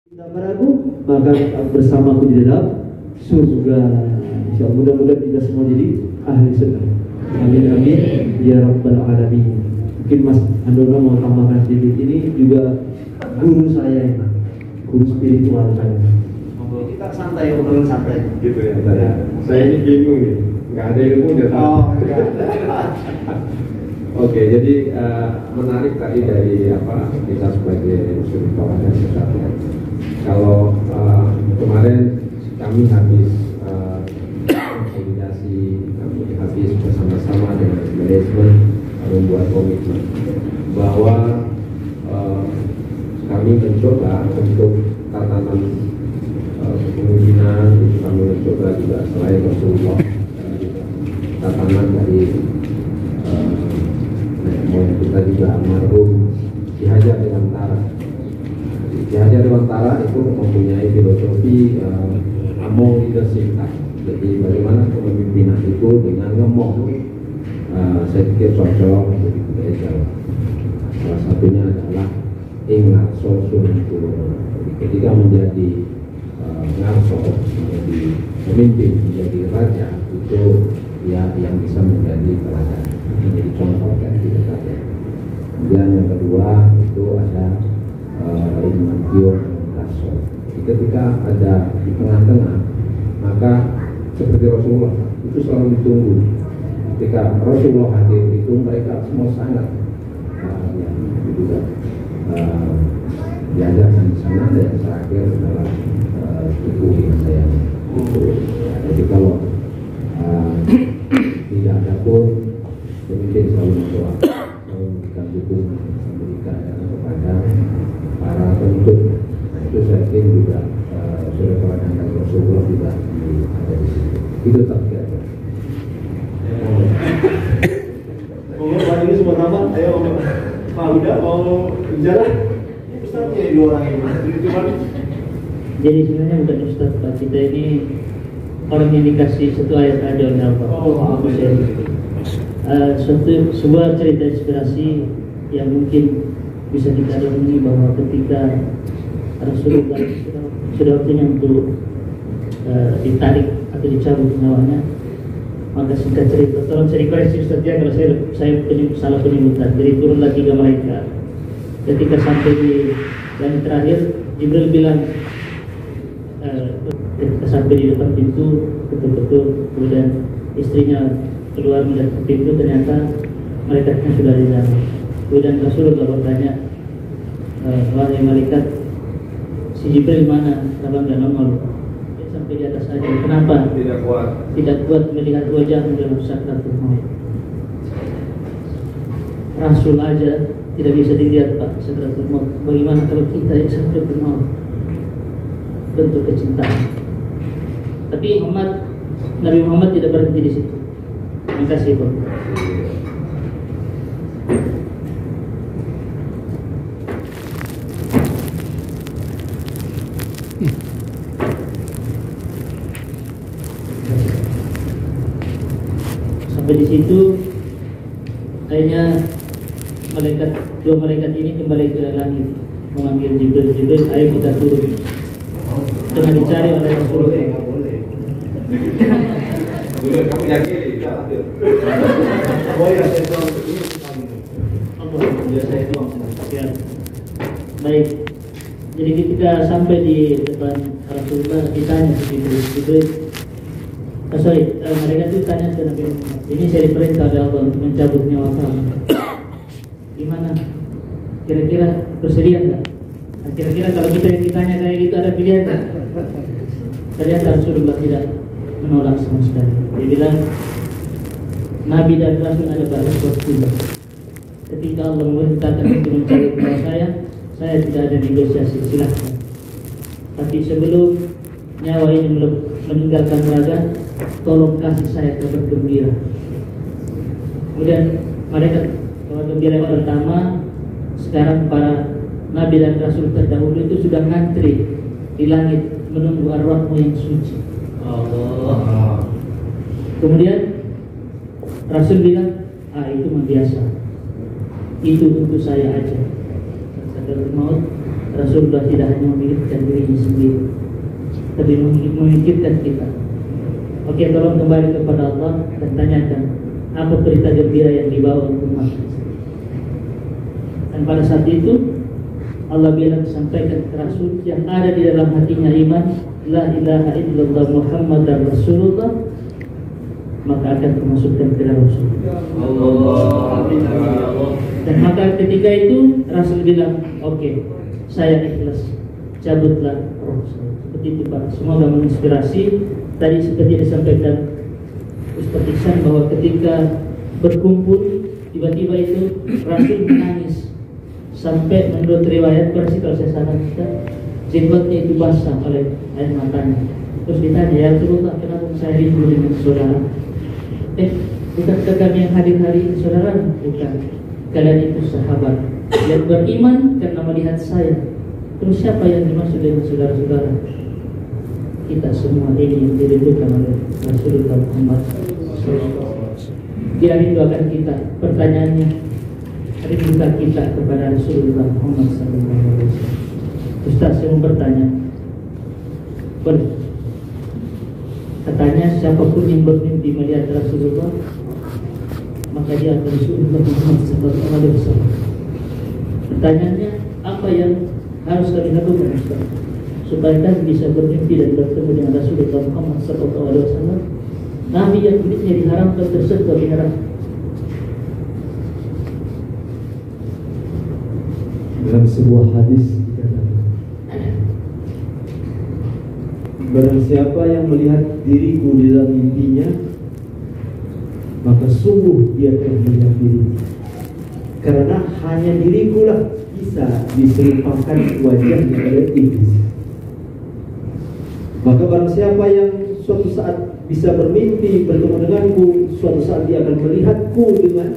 Tidak ragu, maka bersamaku di dalam surga. Insya Allah mudah-mudahan kita semua jadi ahli surga. Amin amin ya rabbal alamin. Mungkin Mas Andono mau tambahkan sedikit, ini juga guru saya, guru spiritual saya. Kita santai, obrolan santai. Gitu ya, saya ini bingung nih, nggak ada ilmu ya. Oke, jadi menarik tadi dari kita sebagai spiritual dan sesatnya. Kalau kemarin kami habis konsolidasi, kami habis bersama-sama dengan manajemen membuat komitmen bahwa kami mencoba untuk tatanan kepemimpinan itu kami mencoba juga selain Rasulullah tatanan dari moyang kita juga almarhum Ki Hajar Dewantara. Ki Hajar Dewantara itu mempunyai filosofi among leadership. Jadi bagaimana kepemimpinan itu dengan ngemong. Saya pikir cocok untuk budaya Jawa. Salah satunya adalah ngarso sunatulo. Ketika menjadi ngarso, menjadi pemimpin, menjadi raja, itu ya yang bisa menjadi teladan, menjadi contoh dan tidak saja. Kemudian yang kedua itu ada Imantio Ngarso. Ketika ada di tengah-tengah, maka seperti Rasulullah itu selalu ditunggu. Ketika Rasulullah hadir itu mereka semua sangat juga diajarkan di sana. Dan yang terakhir adalah ibu yang saya jadi kalau tidak ada pun pemimpin selalu berdoa, selalu memberikan dukungan, memberikan kepada para penuntut. Nah itu saya pikir juga sudah teladan dari Rasulullah juga ada di situ. Itu tak kira. Pak ini semua nama, ayo Pak Huda mau bicara. Ustaznya dua orang ini. Jadi sebenarnya bukan Ustaz Pak, kita ini orang yang dikasih satu ayat aja oleh Allah. Sebuah cerita inspirasi yang mungkin bisa kita renungi bahwa ketika Rasulullah sudah waktunya untuk ditarik atau dicabut nyawanya, maka singkat cerita, tolong saya dikoreksi Ustaz ya kalau saya salah penyebutan. Jadi turunlah 3 malaikat. Ketika sampai di langit terakhir, Jibril bilang, ketika sampai di depan pintu, betul-betul kemudian istrinya keluar melihat pintu, ternyata malaikatnya sudah di dalam. Kemudian Rasulullah bertanya, wahai malaikat, si Jibril mana? Kenapa nggak nongol? Dia sampai di atas saja. Kenapa? Tidak kuat melihat wajahmu dalam sakratul maut. Rasul aja tidak bisa dilihat Pak sakratul maut. Bagaimana kalau kita yang sakratul maut? Bentuk kecintaan. Tapi Nabi Muhammad tidak berhenti di situ. Terima kasih Pak. Sampai di situ akhirnya dua malaikat ini kembali ke langit memanggil Jibril, ayo kita turun. Tengah dicari oleh Rasulullah. Baik. Jadi ketika sampai di depan Rasulullah ditanya Jibril, mereka itu tanya ke Nabi Muhammad, ini saya diperintah oleh Allah untuk mencabut nyawa kamu. Gimana? Kira-kira bersedia enggak? Kira-kira kalau kita yang ditanya kayak gitu ada pilihan enggak? Ternyata Rasulullah tidak menolak sama sekali. Dia bilang, Nabi dan Rasul ada batas waktu. Ketika Allah memerintahkan untuk mencabut nyawa saya tidak ada negosiasi, silahkan. Tapi sebelum nyawa ini meninggalkan raga, tolong kasih saya kabar gembira. Kemudian mereka kabar gembira yang pertama, sekarang para Nabi dan Rasul terdahulu itu sudah ngantri di langit menunggu arwahmu yang suci. Allah. Kemudian Rasul bilang, itu mah biasa, itu untuk saya aja. Sakratul maut Rasulullah tidak hanya memikirkan dirinya sendiri, tapi memikirkan kita. Oke, tolong kembali kepada Allah dan tanyakan apa berita gembira yang dibawa untuk umat. Dan pada saat itu Allah bilang, sampaikan ke Rasul yang ada di dalam hatinya iman, la ilaha illallah Muhammadar Rasulullah, maka akan dimasukkan ke dalam surga. Dan maka ketika itu Rasul bilang, oke, saya ikhlas, cabutlah roh saya. Seperti itu Pak. Semoga menginspirasi. Tadi seperti disampaikan Ustaz Ihsan bahwa ketika berkumpul tiba-tiba itu Rasul menangis sampai menurut riwayat versi kalau saya salah jenggotnya itu basah oleh air matanya. Terus ditanya, ya Rasulullah, kenapa saya rindu dengan saudara? Bukankah kami yang hadir hari ini saudara? Bukan. Kalian itu sahabat yang beriman karena melihat saya. Terus siapa yang dimaksud dengan saudara-saudara? Kita semua ini yang dirindukan oleh Rasulullah Muhammad SAW. Dia rindu akan kita. Pertanyaannya, rindukah kita kepada Rasulullah Muhammad SAW? Ustaz, saya mau bertanya. Boleh? Katanya siapapun yang bermimpi melihat Rasulullah, maka dia akan Rasulullah Muhammad SAW. Pertanyaannya, apa yang harus kami lakukan, Ustaz, supaya kami bisa bermimpi dan bertemu dengan Rasulullah Muhammad SAW, Nabi yang kulitnya diharamkan tersentuh di neraka? Dalam sebuah hadis dikatakan, barang siapa yang melihat diriku di dalam mimpinya, maka sungguh dia telah melihat diriku, karena hanya dirikulah bisa diserupakan wajahnya oleh iblis. Maka barang siapa yang suatu saat bisa bermimpi bertemu denganku, suatu saat dia akan melihatku dengan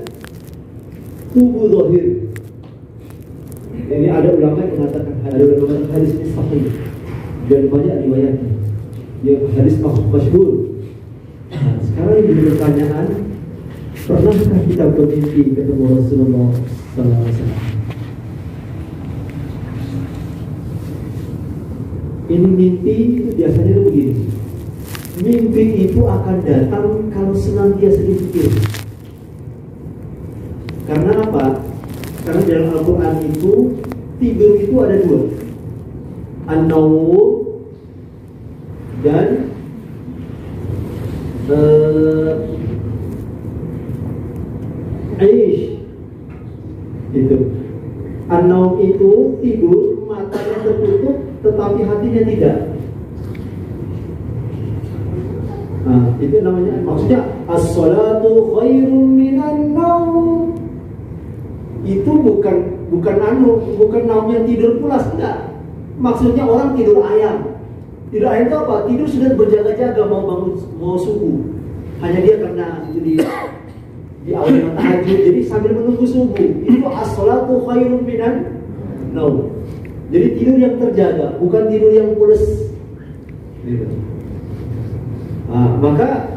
tubuh zahir. Ini ada ulama yang mengatakan, hadis ini sahih dan banyak riwayatnya. Ya, hadis masyhur. Nah, sekarang yang jadi pertanyaan, pernahkah kita bermimpi ketemu Rasulullah SAW? Ini mimpi itu biasanya itu begini. Mimpi itu akan datang kalau senantiasa dipikir. Karena apa? Karena dalam Al-Quran itu tidur itu ada dua, an-naum dan aish. Itu an-naum itu tidur, matanya tertutup tetapi hatinya tidak. Nah, itu namanya, maksudnya as-salatu khairun minan naum. Itu bukan naumnya tidur pulas, enggak. Maksudnya orang tidur ayam. Tidur ayam itu apa? Tidur sudah berjaga-jaga mau bangun, mau subuh. Hanya dia karena itu di awal tahajud, jadi sambil menunggu subuh. Itu as-salatu khairun minan naum. Jadi tidur yang terjaga, bukan tidur yang pulas. Gitu. Nah, maka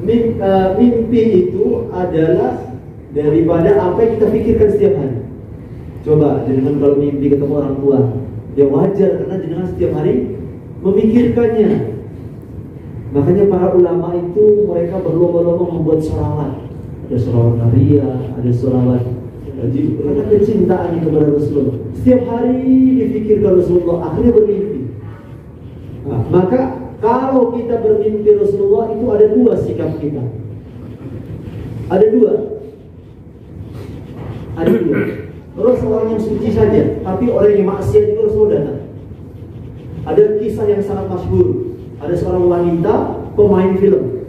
mimpi itu adalah daripada apa yang kita pikirkan setiap hari. Coba jenengan kalau mimpi ketemu orang tua, ya wajar karena jenengan setiap hari memikirkannya. Makanya para ulama itu mereka berlomba-lomba membuat sholawat. Ada sholawat Maria, ada sholawat karena kecintaannya kepada Rasulullah. Setiap hari dipikirkan Rasulullah, akhirnya bermimpi. Nah, maka kalau kita bermimpi Rasulullah itu ada dua sikap kita. Ada dua. Rasulullah yang suci saja, tapi orang yang maksiat itu Rasulullah datang. Ada kisah yang sangat masyhur. Ada seorang wanita pemain film,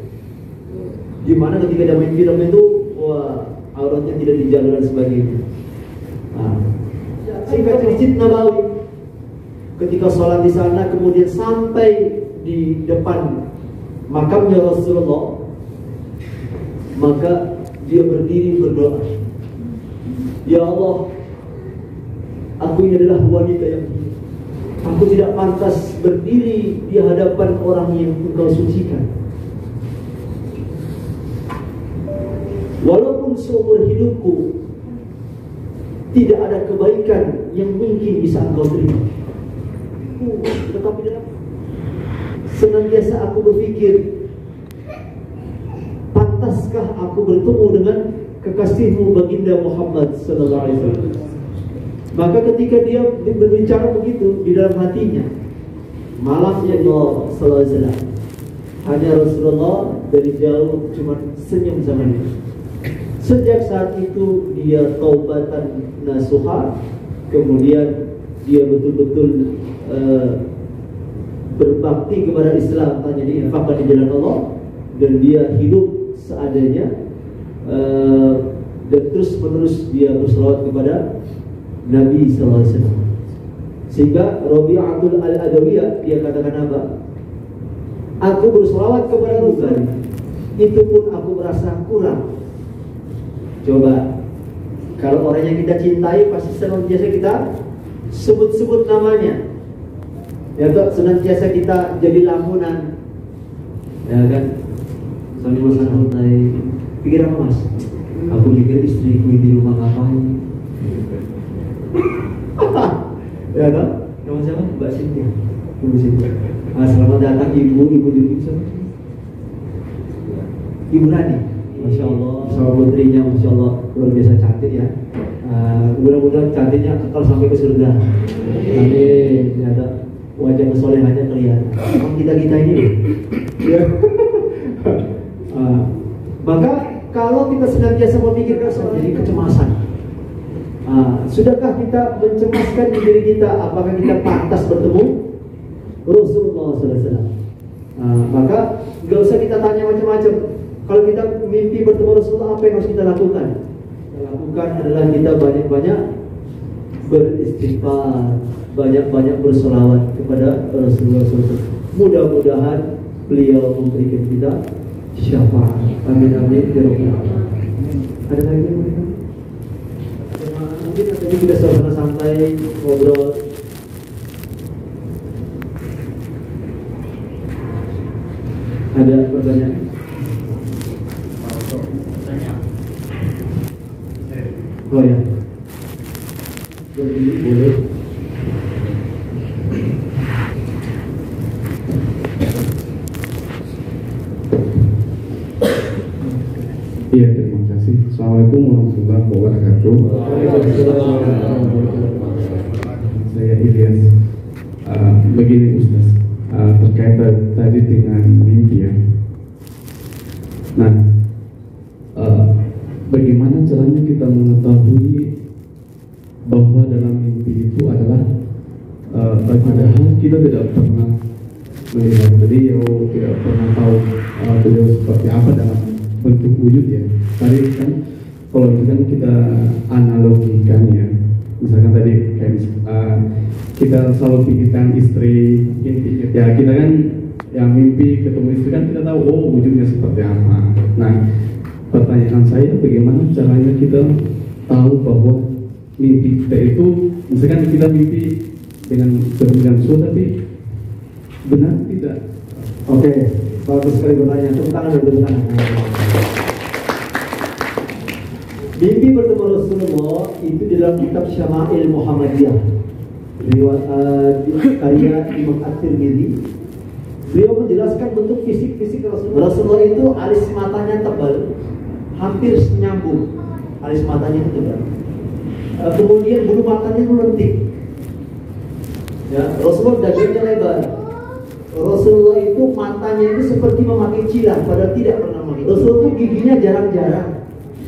di mana ketika dia main film itu, wah, auratnya tidak dijaga dan sebagainya. Nah, singkat Masjid Nabawi, ketika sholat di sana, kemudian sampai di depan makamnya Rasulullah, maka dia berdiri berdoa, ya Allah, aku ini adalah wanita yang aku tidak pantas berdiri di hadapan orang yang Engkau sucikan. Walaupun seumur hidupku tidak ada kebaikan yang mungkin bisa engkau terima. Tetapi dalam senantiasa aku berpikir, pantaskah aku bertemu dengan kekasihmu baginda Muhammad sallallahu alaihi wasallam? Maka ketika dia berbicara begitu di dalam hatinya, malamnya Allah sallallahu alaihi wasallam, hanya Rasulullah dari jauh cuma senyum sama dia. Sejak saat itu dia taubatan nasuha, kemudian dia betul-betul berbakti kepada Islam, tanya diinfakkan di jalan Allah, dan dia hidup seadanya, dan terus menerus dia berselawat kepada Nabi sallallahu alaihi wasallam. Sehingga Rabi'atul Al-Adawiyah dia katakan apa? Aku berselawat kepada Rasul, itu pun aku merasa kurang. Coba, kalau orang yang kita cintai pasti senantiasa kita sebut-sebut namanya, ya toh, senantiasa kita jadi lamunan, ya kan? Sambil Mas Anwar pikir apa Mas? Aku pikir istriku di rumah ngapain? Ya toh? Nama siapa? Mbak Sintia. Ibu Sintia. Selamat datang Ibu di sana. Ibu Rani. Masya Allah, sama putrinya, Masya Allah, luar biasa cantik ya. Mudah-mudahan cantiknya kekal sampai ke surga. Amin. Ada wajah kesolehannya kelihatan. Kita ini. Ya. Maka kalau kita senantiasa memikirkan soal ini kecemasan, sudahkah kita mencemaskan diri kita? Apakah kita pantas bertemu Rasulullah SAW? Maka nggak usah kita tanya macam-macam. Kalau kita mimpi bertemu Rasulullah, apa yang harus kita lakukan? Kita lakukan adalah kita banyak-banyak beristighfar, banyak-banyak bersolawat kepada Rasulullah SAW. Mudah-mudahan beliau memberikan kita syafaat. Amin amin ya rabbal alamin. Ada lagi mereka? Mungkin tadi kita suasana santai ngobrol. Ada pertanyaan? Oh ya, boleh. Iya, terima kasih. Assalamualaikum warahmatullahi wabarakatuh. Saya Ilyas. Begini Ustaz, terkait tadi dengan mimpi ya. Nah, bagaimana caranya kita mengetahui bahwa dalam mimpi itu adalah padahal kita tidak pernah melihat beliau, tidak pernah tahu beliau seperti apa dalam bentuk wujud ya. Tadi kan kalau itu kan kita analogikan ya, misalkan tadi kayak kita selalu pikirkan istri, ya kita kan yang mimpi ketemu istri kan kita tahu oh wujudnya seperti apa. Nah, pertanyaan saya, bagaimana caranya kita tahu bahwa mimpi kita itu, misalkan kita mimpi dengan sesuatu tapi benar tidak? Oke, bagus sekali bertanya. Tepuk tangan dan tepuk tangan. Mimpi bertemu Rasulullah itu di dalam kitab Syama'il Muhammadiyah, karya Imam At-Tirmidzi. Beliau menjelaskan bentuk fisik Rasulullah. Rasulullah itu alis matanya tebal, hampir nyambung, alis matanya itu tebal. Kemudian bulu matanya melentik. Ya, Rasulullah dagingnya lebar. Rasulullah itu matanya itu seperti memakai cilah, padahal tidak pernah memakai. Rasulullah itu giginya jarang-jarang.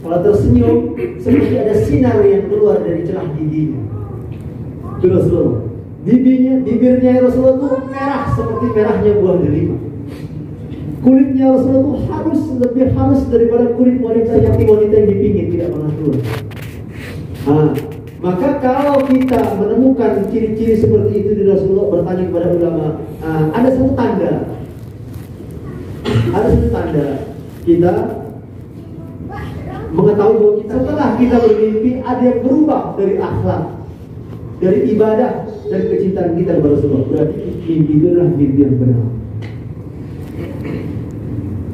Kalau tersenyum, seperti ada sinar yang keluar dari celah giginya. Itu Rasulullah. Bibirnya Rasulullah itu merah seperti merahnya buah delima. Kulitnya Rasulullah itu halus, lebih halus daripada kulit wanita yang dipingin, tidak pernah keluar. Maka kalau kita menemukan ciri-ciri seperti itu di Rasulullah, bertanya kepada ulama, ada satu tanda kita mengetahui bahwa setelah kita bermimpi ada yang berubah dari akhlak, dari ibadah, dari kecintaan kita kepada Rasulullah. Berarti mimpi itu adalah mimpi yang benar.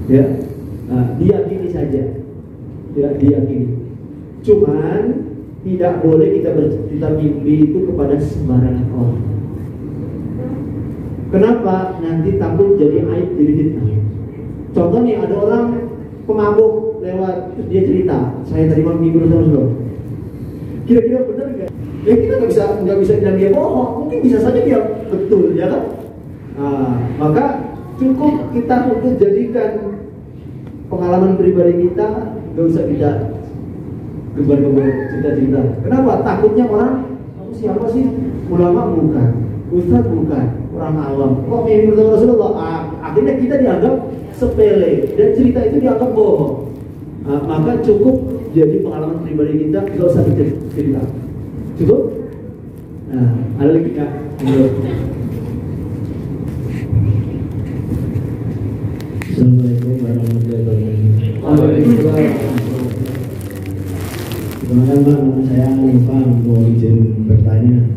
Ya, diyakini saja, tidak diyakini. Cuman tidak boleh kita bercerita mimpi itu kepada sembarangan orang. Kenapa? Nanti takut jadi aib, jadi fitnah. Contoh nih, ada orang pemabuk lewat, terus dia cerita, saya tadi malam minggu Rasulullah. Kira-kira benar nggak? Ya kita nggak bisa bilang dia bohong, mungkin bisa saja dia betul, ya kan? Nah, maka cukup kita untuk jadikan pengalaman pribadi kita, nggak usah kita gebar-gebar cerita-cerita. Kenapa? Takutnya orang, kamu siapa sih? Ulama bukan, ustadz bukan, orang awam. Kok mimpi bersama Rasulullah? Akhirnya kita dianggap sepele dan cerita itu dianggap bohong. Maka cukup jadi pengalaman pribadi kita, nggak usah cerita. Cukup? Nah, ada lagi nggak? Assalamualaikum warahmatullahi wabarakatuh. Waalaikumsalam. Perkenalkan Pak, nama saya Lupa, mau izin bertanya.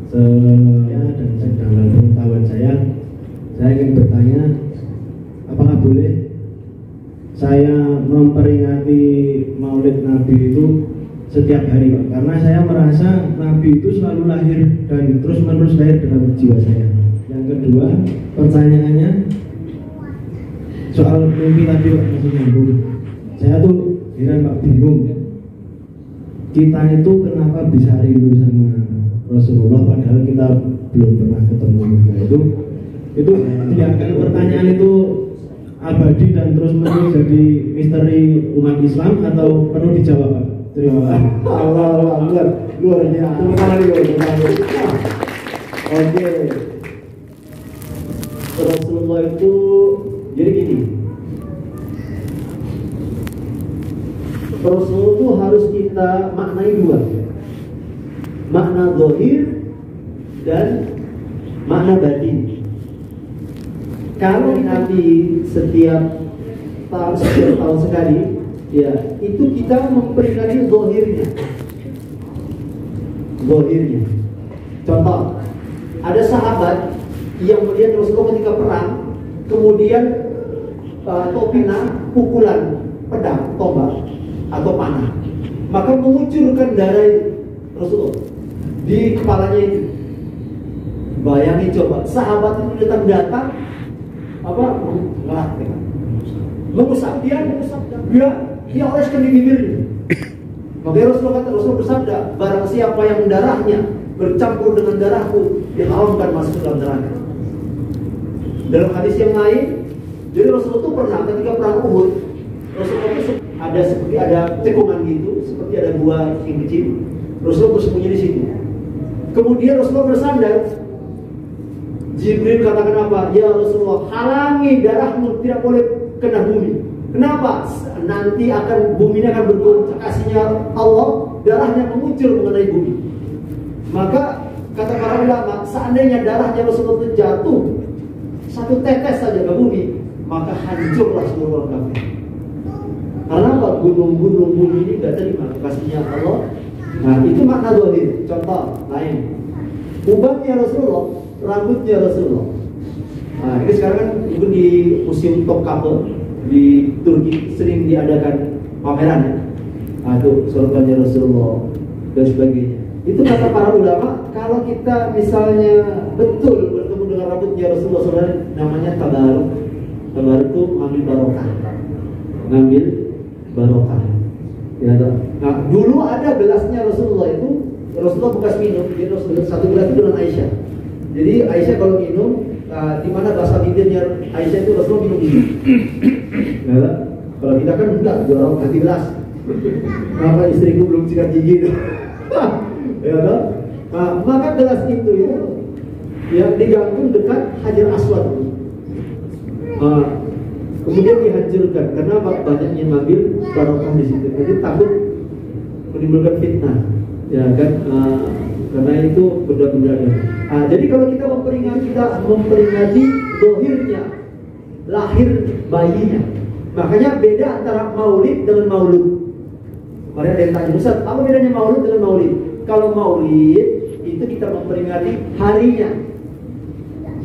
Saya dan sedangkan pengetahuan saya ingin bertanya, apakah boleh saya memperingati Maulid Nabi itu setiap hari, Pak? Karena saya merasa Nabi itu selalu lahir dan terus menerus lahir dalam jiwa saya. Yang kedua, pertanyaannya soal mimpi tadi, Pak, masih nyambung. Saya tuh heran, Pak, bingung. Kita itu kenapa bisa rindu sama Rasulullah padahal kita belum pernah ketemu. Nah, itu biarkan pertanyaan itu abadi dan terus menerus jadi misteri umat Islam atau perlu dijawab, Pak? Terima kasih. Allah luar biasa. Oke. Rasulullah itu jadi gini. Rasul itu harus kita maknai dua, makna zahir dan makna batin. Kalau Nabi setiap tahun sekali, ya itu kita memperingati zahirnya. Contoh, ada sahabat yang melihat Rasulullah ketika perang, kemudian topina pukulan pedang, tombak atau panah, maka mengucurkan darah Rasulullah di kepalanya itu. Bayangin coba, sahabat itu datang ngelatih, mengusap dia oleskan di bibirnya. Makanya Rasulullah bersabda, barang siapa yang darahnya bercampur dengan darahku, diharamkan masuk ke dalam neraka. Dalam hadis yang lain, jadi Rasulullah itu pernah ketika perang Uhud, Rasulullah itu ada cekungan gitu, seperti ada gua yang kecil. Rasulullah bersembunyi di situ. Kemudian Rasulullah bersandar. Jibril katakan apa? Ya Rasulullah, halangi darahmu, tidak boleh kena bumi. Kenapa? Nanti bumi ini akan bergoncang. Kasihnya Allah, darahnya mengucur mengenai bumi. Maka kata para ulama, seandainya darahnya Rasulullah itu jatuh satu tetes saja ke bumi, maka hancurlah seluruh orang kafir. Karena apa? Gunung-gunung bumi ini tidak terima kasihnya Allah. Nah, itu makna zahir. Contoh lain, ubatnya Rasulullah, rambutnya Rasulullah. Nah, ini sekarang kan itu di Museum Topkapı di Turki sering diadakan pameran ya. Nah, itu sorbannya Rasulullah dan sebagainya. Itu kata para ulama, kalau kita misalnya betul bertemu dengan rambutnya Rasulullah, saudara, namanya tabaruk. Tabaruk itu ngambil barokah. Ngambil barokah. Ya, nah, dulu ada gelasnya Rasulullah itu, Rasulullah bekas minum, jadi Rasulullah satu gelas itu dengan Aisyah. Jadi Aisyah kalau minum, di mana bahasa bibirnya Aisyah itu Rasulullah minum ini. Nah, kalau kita kan enggak, jorok ganti gelas. Kenapa istriku belum sikat gigi itu? Ya, nah, maka gelas itu ya digantung dekat Hajar Aswad. Kemudian dihancurkan karena banyak yang ngambil barokah di situ. Jadi takut menimbulkan fitnah, ya kan? Karena itu benda-benda. Jadi kalau kita memperingati dohirnya, lahir bayinya. Makanya beda antara maulid dengan maulud. Mari ada yang tanya, Ustaz, apa bedanya maulid dengan maulid? Kalau maulid itu kita memperingati harinya,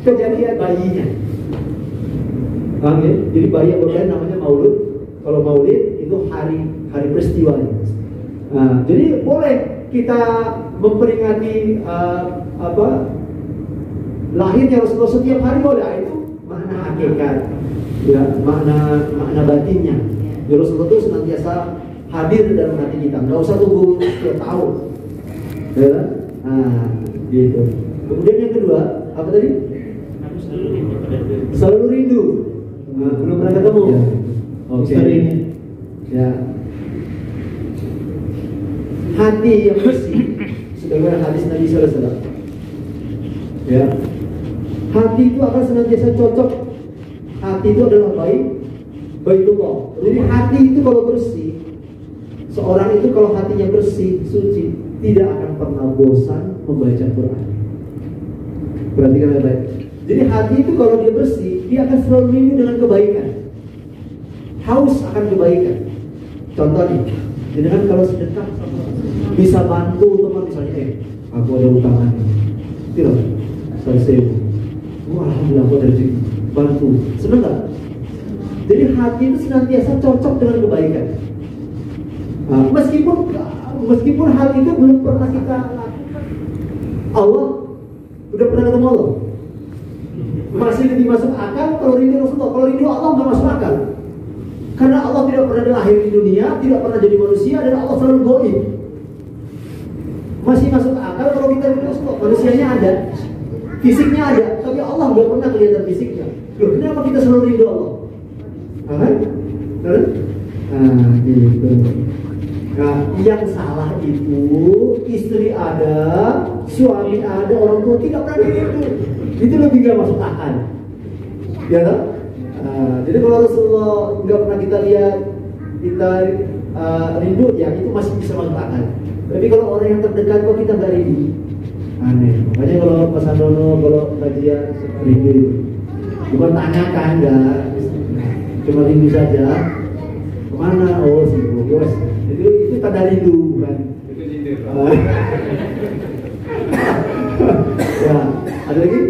kejadian bayinya. Ya? Jadi bayi yang berlahir namanya maulud. Kalau maulid itu hari peristiwanya. Nah, jadi boleh kita memperingati lahirnya Rasulullah setiap hari boleh. Itu makna hakikat, ya, makna batinnya. Ya, Rasulullah itu senantiasa hadir dalam hati kita. Nggak usah tunggu setiap tahun, ya. Nah, gitu. Kemudian yang kedua, apa tadi? Selalu rindu. Nah, belum pernah ketemu. Ya. Oke. Sering. Ya. Hati yang bersih, sebagaimana hadis Nabi Sallallahu Alaihi Wasallam. Ya. Hati itu akan senantiasa cocok. Hati itu adalah baitullah. Jadi hati itu kalau bersih, seorang itu kalau hatinya bersih, suci, tidak akan pernah bosan membaca Quran. Perhatikan baik. Jadi hati itu kalau dia bersih, dia akan selalu rindu dengan kebaikan, haus akan kebaikan. Contoh nih, jadi kan kalau sedekah bisa bantu teman, misalnya, aku ada utangan, tidak, selesai. Wah, alhamdulillah aku ada rezeki, bantu, senang gak? Jadi hati itu senantiasa cocok dengan kebaikan. Nah, meskipun hal itu belum pernah kita lakukan, Allah udah pernah ketemu Allah, masih lebih masuk akal kalau rindu Rasulullah. Kalau rindu Allah nggak masuk akal, karena Allah tidak pernah lahir di dunia, tidak pernah jadi manusia, dan Allah selalu gaib. Masih masuk akal kalau kita rindu Rasulullah. Manusianya ada, fisiknya ada, tapi Allah nggak pernah kelihatan fisiknya. Loh, kenapa kita selalu rindu Allah? Kan? Gitu. Nah, yang salah itu istri ada, suami ada, orang tua tidak pernah rindu. Itu lebih gak masuk akal, ya kan? Jadi kalau Rasulullah nggak pernah kita lihat, kita rindu, ya itu masih bisa masuk akal. Tapi kalau orang yang terdekat kok kita nggak rindu, aneh. Makanya kalau Mas Andono kalau kajian rindu, bukan tanyakan, enggak, cuma rindu saja. Kemana? Oh sibuk, bos. Itu tanda rindu, bukan? Itu nyindir. Ya, ada lagi?